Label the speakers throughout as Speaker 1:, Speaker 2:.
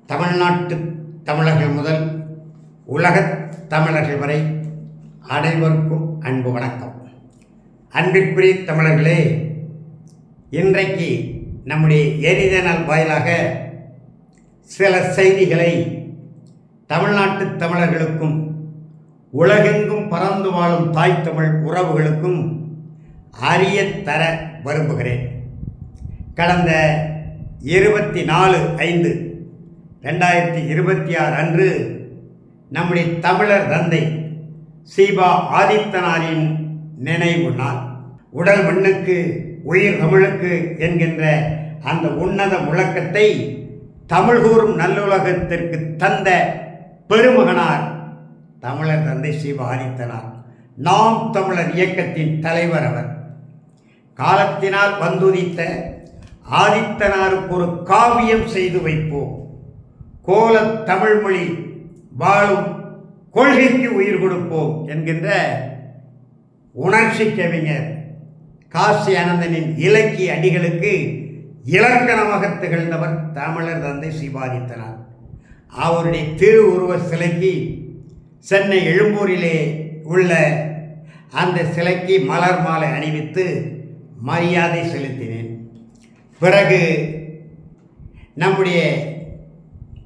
Speaker 1: தமிழ்நாட்டு தமிழர்கள் முதல் உலகத் தமிழர்கள் வரை அனைவருக்கும் அன்பு வணக்கம். அன்பிற்குரிய தமிழர்களே, இன்றைக்கு நம்முடைய எரிதனல் வாயிலாக சில செய்திகளை தமிழ்நாட்டு தமிழர்களுக்கும் உலகெங்கும் பறந்து வாழும் தாய் தமிழ் உறவுகளுக்கும் அறிய தர விரும்புகிறேன். கடந்த 24/5/2026 அன்று நம்முடைய தமிழர் தந்தை சீபா ஆதித்தனாரின் நினைவு நாள். உடல் மண்ணுக்கு உயிர் தமிழுக்கு என்கின்ற அந்த உன்னத முழக்கத்தை தமிழ் கூறும் நல்லுலகத்திற்கு தந்த பெருமகனார் தமிழர் தந்தை சீபா ஆதித்தனார். நாம் தமிழர் இயக்கத்தின் தலைவர் அவர். காலத்தினால் வந்துதித்த ஆதித்தனாருக்கு ஒரு காவியம் செய்து வைப்போம், கோல தமிழ்மொழி வாழும் கொள்கைக்கு உயிர் கொடுப்போம் என்கின்ற உணர்ச்சி கவிஞர் காசி ஆனந்தனின் இலக்கிய அடிகளுக்கு இலக்கணமாக திகழ்ந்தவர் தமிழர் தந்தை சீபா ஆதித்தனார். அவருடைய திருவுருவ சிலைக்கு சென்னை எழும்பூரிலே உள்ள அந்த சிலைக்கு மலர் மாலை அணிவித்து மரியாதை செலுத்தினேன். பிறகு நம்முடைய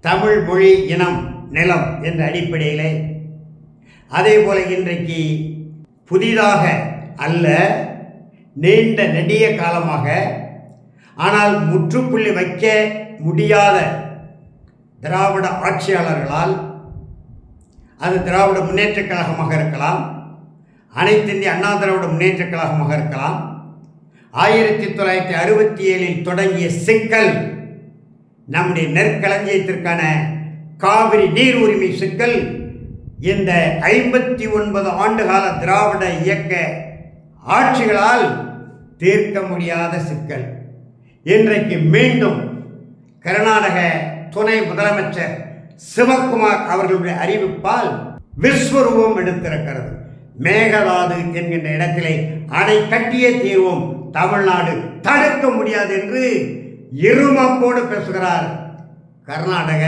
Speaker 1: தமிழ் மொழி இனம் நிலம் என்ற அடிப்படையில் அதே போல இன்றைக்கு புதிதாக அல்ல, நீண்ட நெடிய காலமாக ஆனால் முற்றுப்புள்ளி வைக்க முடியாத திராவிட ஆட்சியாளர்களால், அது திராவிட முன்னேற்றக் கழகமாக இருக்கலாம், அனைத்து இந்திய அண்ணா திராவிட முன்னேற்றக் கழகமாக இருக்கலாம், 1967 தொடங்கிய சிக்கல், நம்முடைய நெற்களஞ்சியத்திற்கான காவிரி நீர் உரிமை சிக்கல், இந்த 59 ஆண்டுகால திராவிட இயக்க ஆட்சிகளால் தீர்க்க முடியாத சிக்கல் இன்றைக்கு மீண்டும் கர்நாடக துணை முதலமைச்சர் சிவக்குமார் அவர்களுடைய அறிவிப்பால் விஸ்வரூபம் எடுத்திருக்கிறது. மேகதாது என்கின்ற இடத்திலே அணை கட்டியே தீர்வோம், தமிழ்நாடு தடுக்க முடியாது என்று இருமப்போடு பேசுகிறார் கர்நாடக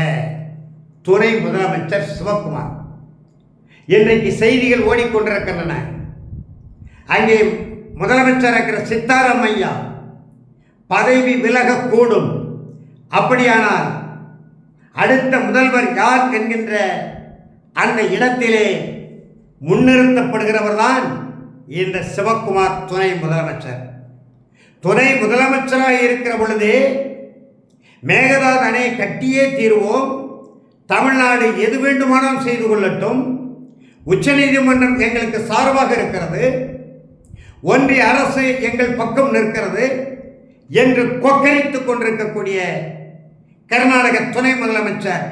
Speaker 1: துணை முதலமைச்சர் சிவக்குமார். இன்றைக்கு செய்திகள் ஓடிக்கொண்டிருக்கின்றன. அங்கே முதலமைச்சர் இருக்கிற சித்தாராமையா பதவி விலகக்கூடும். அப்படியானால் அடுத்த முதல்வர் யார் என்கின்ற அந்த இடத்திலே முன்னிறுத்தப்படுகிறவர் தான் இந்த சிவக்குமார் துணை முதலமைச்சர். துணை முதலமைச்சராக இருக்கிற பொழுதே மேகதாது அணை கட்டியே தீர்வோம், தமிழ்நாடு எது வேண்டுமானாலும் செய்து கொள்ளட்டும், உச்சநீதிமன்றம் எங்களுக்கு சார்பாக இருக்கிறது, ஒன்றிய அரசு எங்கள் பக்கம் நிற்கிறது என்று கொக்கரித்துக் கொண்டிருக்கக்கூடிய கர்நாடக துணை முதலமைச்சர்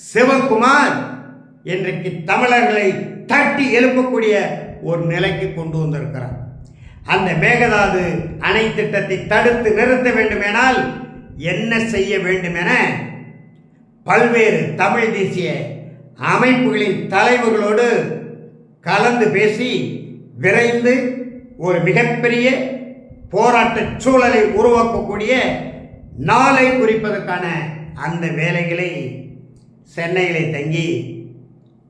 Speaker 1: சிவக்குமார் இன்றைக்கு தமிழர்களை தட்டி எழுப்பக்கூடிய ஒரு நிலைக்கு கொண்டு வந்திருக்கிறார். அந்த மேகதாது அணை திட்டத்தை தடுத்து நிறுத்த வேண்டுமெனால் என்ன செய்ய வேண்டும் என பல்வேறு தமிழ் தேசிய அமைப்புகளின் தலைவர்களோடு கலந்து பேசி விரைந்து ஒரு மிகப்பெரிய போராட்ட சூழலை உருவாக்கக்கூடிய நாளை குறிப்பதற்கான அந்த வேலைகளை சென்னையிலே தங்கி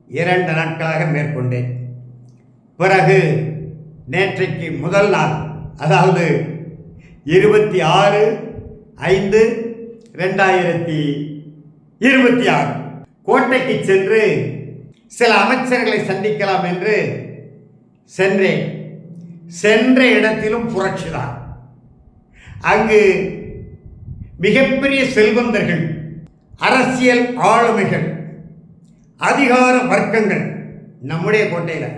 Speaker 1: 2 நாட்களாக மேற்கொண்டேன். பிறகு நேற்றைக்கு முதல் நாள், அதாவது 26/5/2026 கோட்டைக்கு சென்று சில அமைச்சர்களை சந்திக்கலாம் என்று சென்றேன். சென்ற இடத்திலும் புரட்சிதான். அங்கு மிகப்பெரிய செல்வந்தர்கள், அரசியல் ஆளுமைகள், அதிகார வர்க்கங்கள் நம்முடைய கோட்டையில்,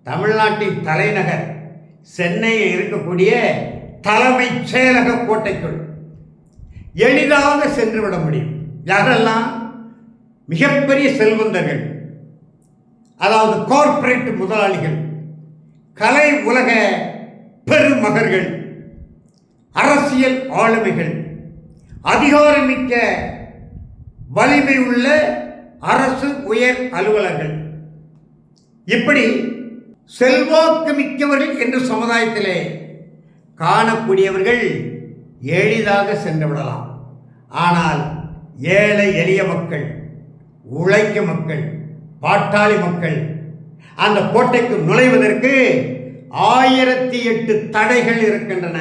Speaker 1: தமிழ்நாட்டின் தலைநகர் சென்னையில் இருக்கக்கூடிய தலைமை செயலக கோட்டைக்குள் எளிதாக சென்றுவிட முடியும். யாரெல்லாம்? மிகப்பெரிய செல்வந்தர்கள், அதாவது கார்ப்பரேட் முதலாளிகள், கலை உலக பெருமகர்கள், அரசியல் ஆளுமைகள், அதிகாரமிக்க வலிமை உள்ள அரசு உயர் அலுவலர்கள், இப்படி செல்வாக்கு மிக்கவர்கள் என்று சமுதாயத்திலே காணக்கூடியவர்கள் எளிதாக சென்று விடலாம். ஆனால் ஏழை எளிய மக்கள், உழைக்கும் மக்கள், பாட்டாளி மக்கள் அந்த கோட்டைக்கு நுழைவதற்கு 1008 தடைகள் இருக்கின்றன,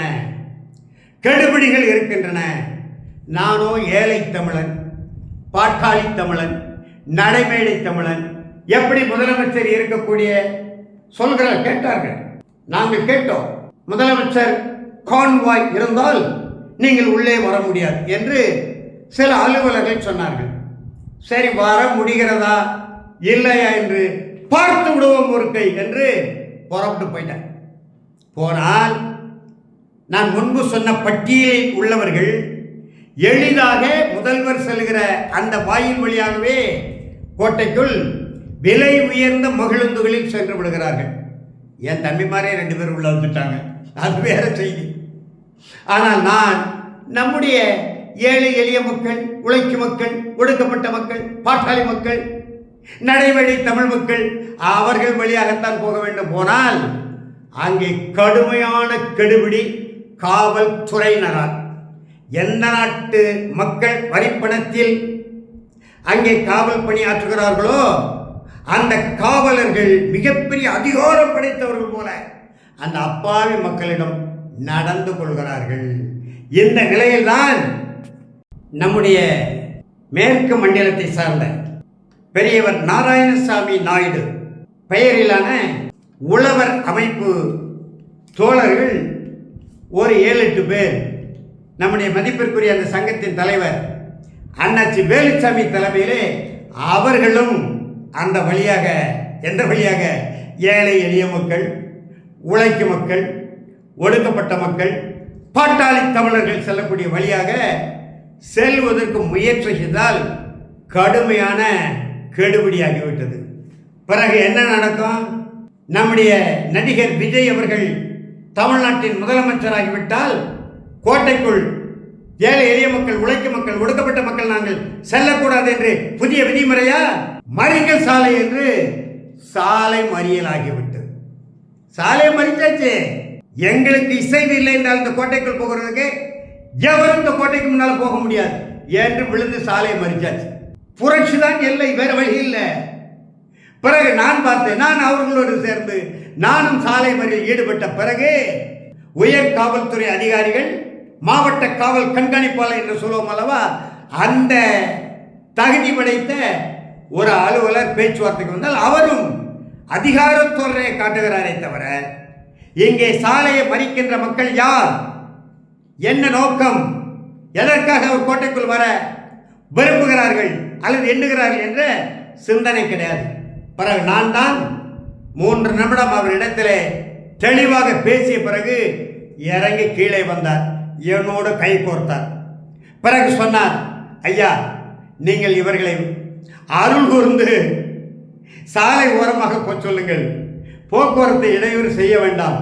Speaker 1: கெடுபிடிகள் இருக்கின்றன. நானோ ஏழை தமிழன், பாட்டாளி தமிழன், நடைமேடை தமிழன். எப்படி முதலமைச்சர் இருக்கக்கூடிய சொல்கிறார் கேட்டார்கள். நாங்கள் கேட்டோம், முதலமைச்சர் கான்வாய் இருந்தால் நீங்கள் உள்ளே வர முடியாது என்று சில அலுவலர்கள் சொன்னார்கள். சரி, வர முடிகிறதா இல்லையா என்று பார்த்து விடுவோம் ஒரு கை என்று புறப்பட்டு போயிட்டேன். போனால் நான் முன்பு சொன்ன பட்டியலில் உள்ளவர்கள் எளிதாக முதல்வர் செல்கிற அந்த வாயில் வழியாகவே கோட்டைக்குள் விலை உயர்ந்த மகிழுந்துகளில் சென்று விடுகிறார்கள். என் தம்பிமாரே 2 பேர் உள்ள வந்துட்டாங்க, அது வேற செய்தி. ஆனால் நான் நம்முடைய ஏழை எளிய மக்கள், உழைக்கும் மக்கள், ஒடுக்கப்பட்ட மக்கள், பாட்டாளி மக்கள், நடைவழி தமிழ் மக்கள் அவர்கள் வழியாகத்தான் போக வேண்டும். போனால் அங்கே கடுமையான கெடுபிடி காவல்துறையினரால். எந்த நாட்டு மக்கள் வரிப்பணத்தில் அங்கே காவல் பணியாற்றுகிறார்களோ அந்த காவலர்கள் மிகப்பெரிய அதிகாரம் படைத்தவர்கள் போல அந்த அப்பாவி மக்களிடம் நடந்து கொள்கிறார்கள். இந்த நிலையில்தான் நம்முடைய மேற்கு மண்டலத்தை சார்ந்த பெரியவர் நாராயணசாமி நாயுடு பெயரிலான உழவர் அமைப்பு தோழர்கள் ஒரு 7-8 பேர், நம்முடைய மதிப்பிற்குரிய அந்த சங்கத்தின் தலைவர் அண்ணாச்சி வேலுச்சாமி தலைமையிலே அவர்களும் அந்த வழியாக, எந்த வழியாக, ஏழை எளிய மக்கள், உழைக்கும் மக்கள், ஒடுக்கப்பட்ட மக்கள், பாட்டாளி தமிழர்கள் செல்லக்கூடிய வழியாக செல்வதற்கு முயற்சி செய்தால் கடுமையான கெடுபிடியாகிவிட்டது. பிறகு என்ன நடக்கும்? நம்முடைய நடிகர் விஜய் அவர்கள் தமிழ்நாட்டின் முதலமைச்சராகிவிட்டால் கோட்டைக்குள் ஏழை எளிய மக்கள், உழைக்கும் மக்கள், ஒடுக்கப்பட்ட மக்கள் நாங்கள் செல்லக்கூடாது என்று புதிய விதிமுறையா? மறியல் சாலை என்று சாலை மறியல் ஆகிவிட்டது. சாலை மறிச்சாச்சு. எங்களுக்கு இசைவு இல்லை என்றால் இந்த கோட்டைக்குள் போகிறதுக்கு எவரும் இந்த கோட்டைக்கு முன்னால் போக முடியாது என்று விழுந்து சாலையை மறிச்சாச்சு. புரட்சி தான் இல்லை, வேற வழி இல்லை. பிறகு நான் பார்த்தேன், நான் அவர்களோடு சேர்ந்து நானும் சாலை மறியலில் ஈடுபட்ட பிறகு உயர் காவல்துறை அதிகாரிகள், மாவட்ட காவல் கண்காணிப்பாளர் என்று சொல்லுவோம் அல்லவா, அந்த தகுதி படைத்த ஒரு அலுவலர் பேச்சுவார்த்தைக்கு வந்தால் அவரும் அதிகாரத்துறையை காட்டுகிறாரே தவிர இங்கே சாலையை மறிக்கின்ற மக்கள் யார், என்ன நோக்கம், எதற்காக ஒரு கோட்டைக்குள் வர விரும்புகிறார்கள் அல்லது எண்ணுகிறார்கள் என்ற சிந்தனை கிடையாது. பிறகு நான் தான் 3 நிமிடம் அவரிடத்திலே தெளிவாக பேசிய பிறகு இறங்கி கீழே வந்தார், என்னோடு கை கோர்த்தார். பிறகு சொன்னார், ஐயா, நீங்கள் இவர்களை அருள் கூர்ந்து சாலை ஓரமாக போய் சொல்லுங்கள், போக்குவரத்தை இடையூறு செய்ய வேண்டாம்,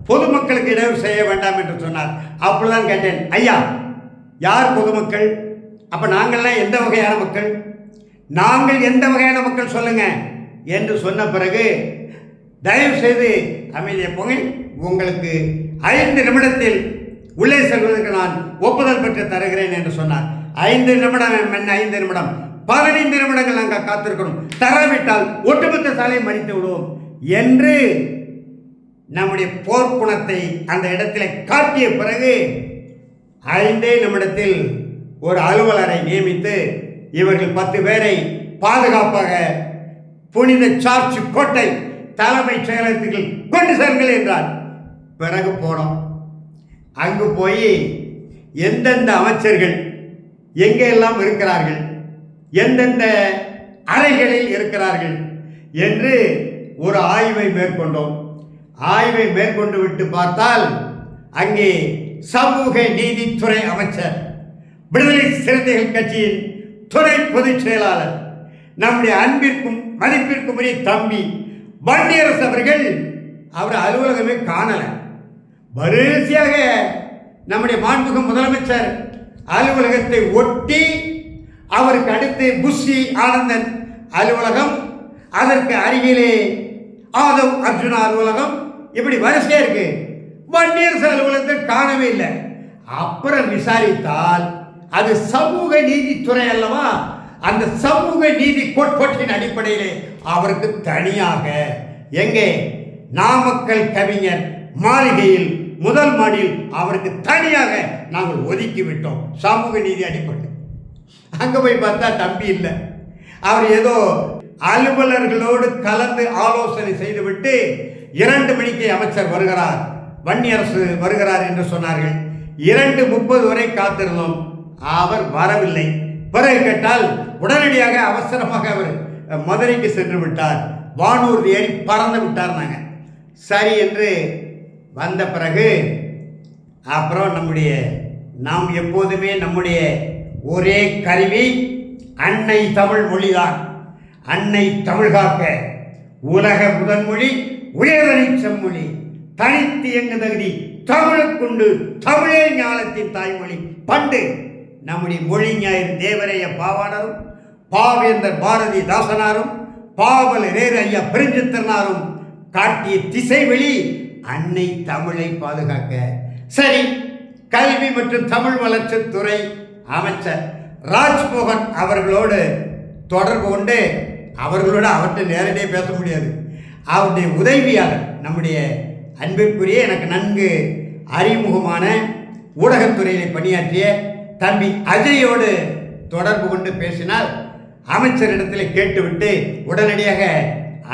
Speaker 1: பொதுமக்களுக்கு இடையூறு செய்ய வேண்டாம் என்று சொன்னார். அப்படிதான் கேட்டேன், ஐயா யார் பொதுமக்கள்? அப்ப நாங்கள்லாம் எந்த வகையான மக்கள், நாங்கள் எந்த வகையான மக்கள் சொல்லுங்க என்று சொன்ன பிறகு தயவு செய்து அமைதியை போங்க, உங்களுக்கு 5 நிமிடத்தில் உள்ளே செல்வதற்கு நான் ஒப்புதல் பெற்று தருகிறேன் என்று சொன்னார். 5 நிமிடம் என்ன, 5 நிமிடம் 15 நிமிடங்கள் நாங்கள் காத்திருக்கணும், தரவிட்டால் ஒட்டுமொத்த சாலையை மறித்து விடுவோம் என்று நம்முடைய போர்க்குணத்தை அந்த இடத்திலே காட்டிய பிறகு 5 நிமிடத்தில் ஒரு அலுவலரை நியமித்து இவர்கள் 10 பேரை பாதுகாப்பாக புனித சார்ஜ் கோட்டை தலைமைச் செயலகத்துக்கு கொண்டு செல்லுங்கள் என்றார். பிறகு போனோம். அங்கு போய் எந்தெந்த அமைச்சர்கள் எங்கெல்லாம் இருக்கிறார்கள், எந்தெந்த அறைகளில் இருக்கிறார்கள் என்று ஒரு ஆய்வை மேற்கொண்டோம். ஆய்வை மேற்கொண்டு விட்டு பார்த்தால் அங்கே சமூக நீதித்துறை அமைச்சர், விடுதலை சிறுத்தைகள் கட்சியின் துணை பொதுச் செயலாளர், நம்முடைய அன்பிற்கும் மதிப்பிற்கும் உரிய தம்பி வன்னியரசு அவர்கள், அவர் அலுவலகமே காணல. வரிசையாக நம்முடைய மாண்புமிகு முதலமைச்சர் அலுவலகத்தை ஒட்டி அவருக்கு அடுத்து புஷி ஆனந்தன் அலுவலகம், அதற்கு அருகிலே ஆதவ் அர்ஜுனா அலுவலகம், இப்படி வரிசையா இருக்கு. வன்னியரசு அலுவலகத்தை காணவே இல்லை. அப்புறம் விசாரித்தால் அது சமூக நீதித்துறை அல்லவா? அந்த சமூக நீதி கோட்பாட்டின் அடிப்படையிலே அவருக்கு தனியாக எங்கே நாமக்கல் கவிஞர் மாளிகையில் முதல் மாடியில் அவருக்கு தனியாக நாங்கள் ஒதுக்கி விட்டோம். சமூக நீதி அடிப்படை. அங்கே போய் பார்த்தா தம்பி இல்லை. அவர் ஏதோ அலுவலர்களோடு கலந்து ஆலோசனை செய்துவிட்டு 2 மணிக்கு அமைச்சர் வருகிறார், வன்னியரசு வருகிறார் என்று சொன்னார்கள். 2:30 வரை காத்திருந்தோம். அவர் வரவில்லை. பிறகு கேட்டால் உடனடியாக அவசரமாக அவர் மதுரைக்கு சென்று விட்டார், வானூர்தி ஏறி பறந்து விட்டார். நாங்கள் சரி என்று வந்த பிறகு அப்புறம் நாம் எப்போதுமே நம்முடைய ஒரே கருவி அன்னை தமிழ் மொழிதான். அன்னை தமிழ் காக்க உலக முதன்மொழி உயர்தனி செம்மொழி தனித்து எங்கு தகுதி தமிழுக்குண்டு தமிழே ஞானத்தின் தாய்மொழி. பண்டு நம்முடைய மொழி ஞாயிறு தேவரைய பாவாணரும் பாவேந்தர் பாரதி தாசனாரும் பாவல் ரேர் ஐயா பெருஞ்சித்திரனாரும் காட்டிய திசைவெளி அன்னை தமிழை பாதுகாக்க. சரி, கல்வி மற்றும் தமிழ் வளர்ச்சித்துறை அமைச்சர் ராஜ்மோகன் அவர்களோடு தொடர்பு கொண்டு அவர்கிட்ட நேரடியாக பேச முடியாது. அவருடைய உதவியாளர் நம்முடைய அன்பிற்குரிய எனக்கு நன்கு அறிமுகமான ஊடகத்துறையில் பணியாற்றிய தம்பி அஜயோடு தொடர்பு கொண்டு பேசினால் அமைச்சரிடத்தில் கேட்டுவிட்டு உடனடியாக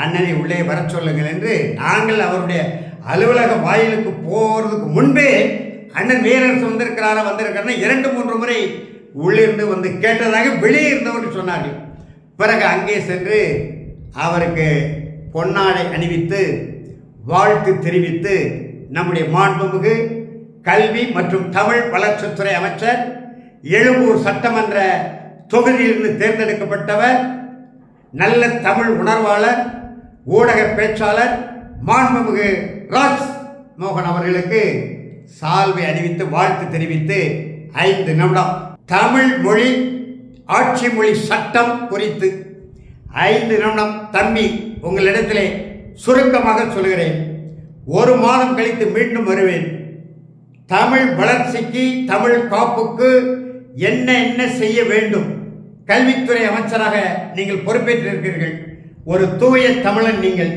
Speaker 1: அண்ணனை உள்ளே வர சொல்லுங்கள் என்று நாங்கள் அவருடைய அலுவலக வாயிலுக்கு போகிறதுக்கு முன்பே அண்ணன் வீரரசு வந்திருக்கிறாரா 2-3 முறை உள்ளிருந்து வந்து கேட்டதாக வெளியே இருந்தவர் சொன்னார்கள். பிறகு அங்கே சென்று அவருக்கு பொன்னாடை அணிவித்து வாழ்த்து தெரிவித்து நம்முடைய மாண்புமிகு கல்வி மற்றும் தமிழ் வளர்ச்சித்துறை அமைச்சர் எழும்பூர் சட்டமன்ற தொகுதியிலிருந்து தேர்ந்தெடுக்கப்பட்டவர், நல்ல தமிழ் உணர்வாளர், ஊடக பேச்சாளர் மாண்புமிகு ராஜ் மோகன் அவர்களுக்கு சால்வை அணிவித்து வாழ்த்து தெரிவித்து 5 நிமிடம் தமிழ் மொழி ஆட்சி மொழி சட்டம் குறித்து 5 நிமிடம் தம்பி உங்களிடத்திலே சுருக்கமாக சொல்கிறேன். 1 மாதம் கழித்து மீண்டும் வருவேன். தமிழ் வளர்ச்சிக்கு தமிழ் காப்புக்கு என்ன செய்ய வேண்டும்? கல்வித்துறை அமைச்சராக நீங்கள் பொறுப்பேற்றிருக்கிறீர்கள். ஒரு தூய தமிழன் நீங்கள்,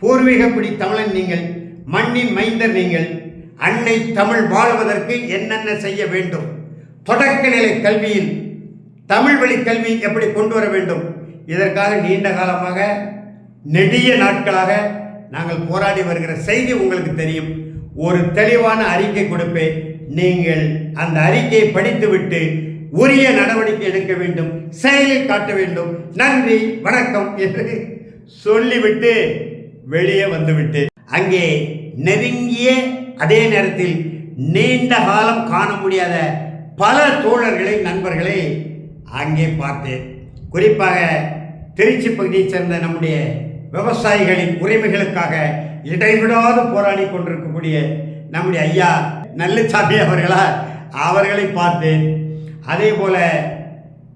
Speaker 1: பூர்வீக குடி தமிழன் நீங்கள், மண்ணின் மைந்தர் நீங்கள். அன்னை தமிழ் வாழ்வதற்கு என்னென்ன செய்ய வேண்டும்? தொடக்கநிலை கல்வியில் தமிழ் வழி கல்வி எப்படி கொண்டு வர வேண்டும்? இதற்காக நீண்ட காலமாக நெடிய நாட்களாக நாங்கள் போராடி வருகிற செய்தி உங்களுக்கு தெரியும். ஒரு தெளிவான அறிக்கை கொடுப்பேன். நீங்கள் அந்த அறிக்கையை படித்துவிட்டு உரிய நடவடிக்கை எடுக்க வேண்டும், செயலில் காட்ட வேண்டும். நன்றி, வணக்கம் என்று சொல்லிவிட்டு வெளியே வந்துவிட்டு அங்கே நெருங்கிய அதே நேரத்தில் நீண்ட காலம் காண முடியாத பல தோழர்களை நண்பர்களை அங்கே பார்த்தேன். குறிப்பாக திருச்சி பகுதியைச் சேர்ந்த நம்முடைய விவசாயிகளின் உரிமைகளுக்காக இடைவிடாது போராடி கொண்டிருக்கக்கூடிய நம்முடைய ஐயா நல்லசாமி அவர்களை பார்த்தேன். அதே போல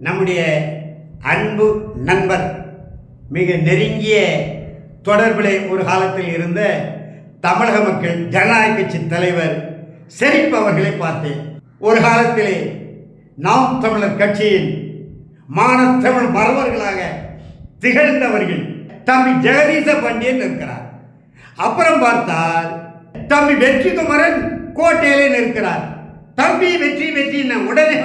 Speaker 1: நம்முடைய அன்பு நண்பர், மிக நெருங்கிய தொடர்பிலே ஒரு காலத்தில் இருந்த தமிழக மக்கள் ஜனநாயக கட்சி தலைவர் ஷெரீப் அவர்களை பார்த்தேன். ஒரு காலத்திலே நாம் தமிழர் கட்சியின் மானத்தமிழ் மறவர்களாக திகழ்ந்தவர்கள் தம்பி ஜெகதீச பாண்டியன் இருக்கிறார். அப்புறம் பார்த்தால் தம்பி வெற்றி குமரன் கோட்டையிலே நிற்கிறார். தம்பி வெற்றி உடனே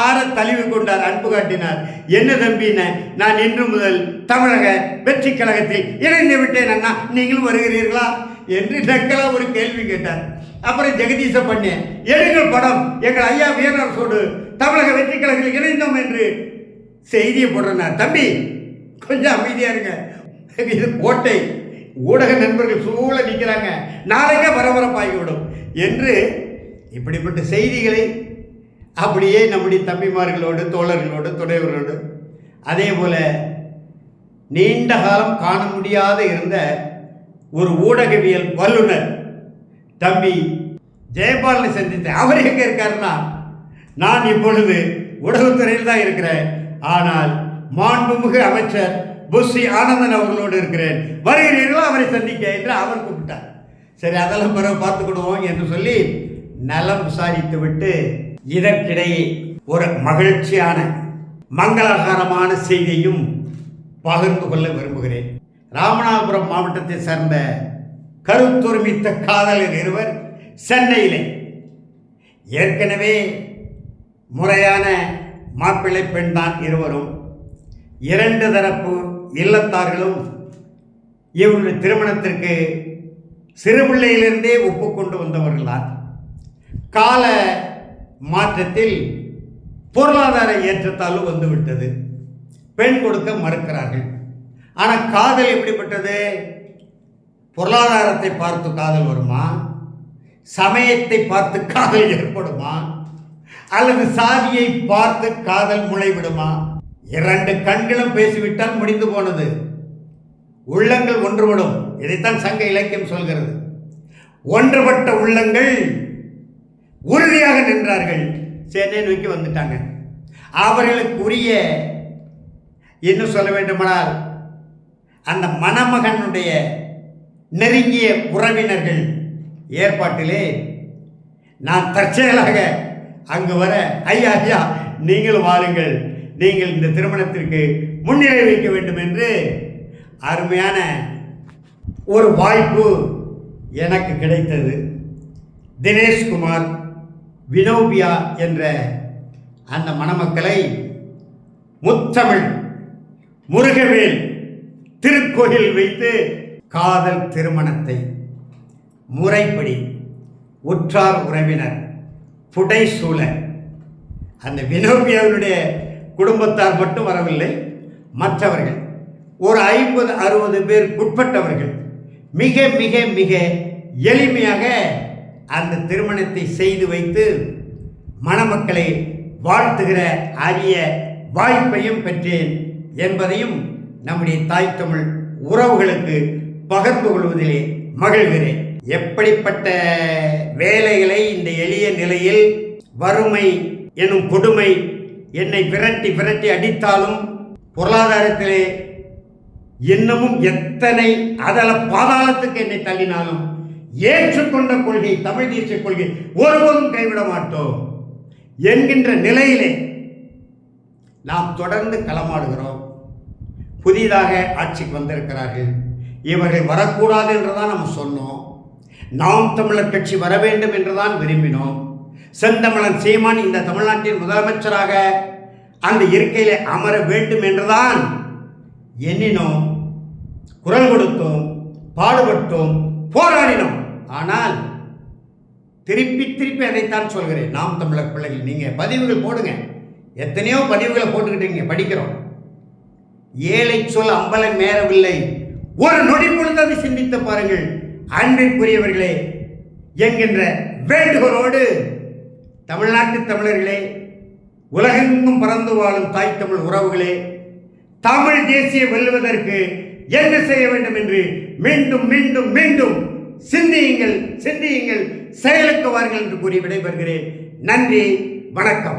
Speaker 1: ஆற தழுவி கொண்டார், அன்பு காட்டினார். என்ன தம்பின, நான் இன்று முதல் தமிழக வெற்றி கழகத்தில் இணைந்து விட்டேன் அண்ணா, நீங்களும் வருகிறீர்களா என்று நக்கலா ஒரு கேள்வி கேட்டார். அப்புறம் ஜெகதீச பாண்டியன், எடுங்கள் படம், எங்கள் ஐயா வீரரசோடு தமிழக வெற்றி கழகத்தில் இணைந்தோம் என்று செய்தியை போடுறார். தம்பி கொஞ்சம் அமைதியா இருங்க, இது கோட்டை, ஊடக நண்பர்கள் சூழ நிற்கிறாங்க, நாளைக்கே பரபரப்பாகிவிடும் என்று இப்படிப்பட்ட செய்திகளை அப்படியே நம்முடைய தம்பிமார்களோடு தோழர்களோடு துணைவர்களோடு அதே போல நீண்ட காலம் காண முடியாத இருந்த ஒரு ஊடகவியல் வல்லுநர் தம்பி ஜெயபாலனை சந்தித்தேன். அவர் எங்க இருக்காருன்னா, நான் இப்பொழுது ஊடகத்துறையில் தான் இருக்கிறேன், ஆனால் மாண்புமிகு அமைச்சர் புஷி ஆனந்தன் அவர்களோடு இருக்கிறேன், வருகிறீர்களோ அவரை சந்திக்க என்று அவர் கூப்பிட்டார். சரி, அதெல்லாம் பிறகு பார்த்துக்கிடுவோம் என்று சொல்லி நலம் விசாரித்து விட்டு இதற்கிடையே ஒரு மகிழ்ச்சியான மங்களகரமான செய்தியும் பகிர்ந்து கொள்ள விரும்புகிறேன். ராமநாதபுரம் மாவட்டத்தை சேர்ந்த கருத்துரிமித்த காதலர் இருவர் சென்னையிலே ஏற்கனவே முறையான மாப்பிள்ளை பெண் தான் இருவரும். இரண்டு தரப்பு இல்லத்தார்களும் இவருடைய திருமணத்திற்கு சிறுபிள்ளையிலிருந்தே ஒப்புக்கொண்டு வந்தவர்களால் கால மாற்றத்தில் பொருளாதார ஏற்றத்தாலும் வந்துவிட்டது. பெண் கொடுக்க மறுக்கிறார்கள். ஆனால் காதல் எப்படிப்பட்டது? பொருளாதாரத்தை பார்த்து காதல் வருமா? சமயத்தை பார்த்து காதல் ஏற்படுமா? அல்லது சாதியை பார்த்து காதல் முளைவிடுமா? இரண்டு கண்களும் பேசிவிட்டால் முடிந்து போனது. உள்ளங்கள் ஒன்றுபடும். இதைத்தான் சங்க இலக்கியம் சொல்கிறது. ஒன்றுபட்ட உள்ளங்கள் உறுதியாக நின்றார்கள். சென்னை நோக்கி வந்துட்டாங்க. அவர்களுக்கு உரிய இன்னும் சொல்ல வேண்டுமானால் அந்த மணமகனுடைய நெருங்கிய உறவினர்கள் ஏற்பாட்டிலே நான் தற்செயலாக அங்கு வர, ஐயா ஐயா நீங்கள் வாருங்கள், நீங்கள் இந்த திருமணத்திற்கு முன்னிலை வைக்க வேண்டும் என்று அருமையான ஒரு வாய்ப்பு எனக்கு கிடைத்தது. தினேஷ்குமார், வினோபியா என்ற அந்த மணமக்களை முத்தமிழ் முருகவேல் திருக்கோயில் வைத்து காதல் திருமணத்தை முறைப்படி உற்றார் உறவினர் புடைசூழ அந்த வினோபியாவுடைய குடும்பத்தார் மட்டும் வரவில்லை, மற்றவர்கள் ஒரு 50-60 பேருக்குட்பட்டவர்கள் மிக மிக மிக எளிமையாக அந்த திருமணத்தை செய்து வைத்து மணமக்களை வாழ்த்துகிற அரிய வாய்ப்பையும் பெற்றேன் என்பதையும் நம்முடைய தாய் தமிழ் உறவுகளுக்கு பகிர்ந்து கொள்வதிலே மகிழ்கிறேன். எப்படிப்பட்ட வேலைகளை இந்த எளிய நிலையில் வறுமை எனும் கொடுமை என்னை விரட்டி விரட்டி அடித்தாலும், பொருளாதாரத்திலே இன்னமும் எத்தனை அதல பாதாளத்துக்கு என்னை தள்ளினாலும் ஏற்றுக்கொண்ட கொள்கை தமிழ் தேசிய கொள்கை ஒருபோதும் கைவிட மாட்டோம் என்கின்ற நிலையிலே நாம் தொடர்ந்து களமாடுகிறோம். புதிதாக ஆட்சிக்கு வந்திருக்கிறார்கள். இவர்கள் வரக்கூடாது என்றுதான் நம்ம சொன்னோம். நாம் தமிழர் கட்சி வர வேண்டும் என்றுதான் விரும்பினோம். செந்தமிழன் சீமான் இந்த தமிழ்நாட்டின் முதலமைச்சராக அந்த இருக்கையிலே அமர வேண்டும் என்றுதான் எண்ணினோம், குரல் கொடுத்தோம், பாடுபட்டோம், போராடினோம். ஆனால் திருப்பி திருப்பி அதைத்தான் சொல்கிறேன். நாம் தமிழர் பிள்ளைகள், நீங்கள் பதிவுகள் போடுங்க, எத்தனையோ பதிவுகளை போட்டுக்கிட்டீங்க, படிக்கிறோம். ஏழை சொல் அம்பலம் மேறவில்லை, ஒரு நொடி பொழுது அதை சிந்தித்து பாருங்கள் அன்பிற்குரியவர்களே என்கின்ற வேண்டுகோளோடு தமிழ்நாட்டு தமிழர்களே, உலகெங்கும் பறந்து வாழும் தாய் தமிழ் உறவுகளே, தமிழ் தேசிய வெல்லுவதற்கு என்ன செய்ய வேண்டும் என்று மீண்டும் மீண்டும் மீண்டும் சிந்தியுங்கள், சிந்தியுங்கள், செயலுக்கு வாருங்கள் என்று கூறி விடைபெறுகிறேன். நன்றி, வணக்கம்.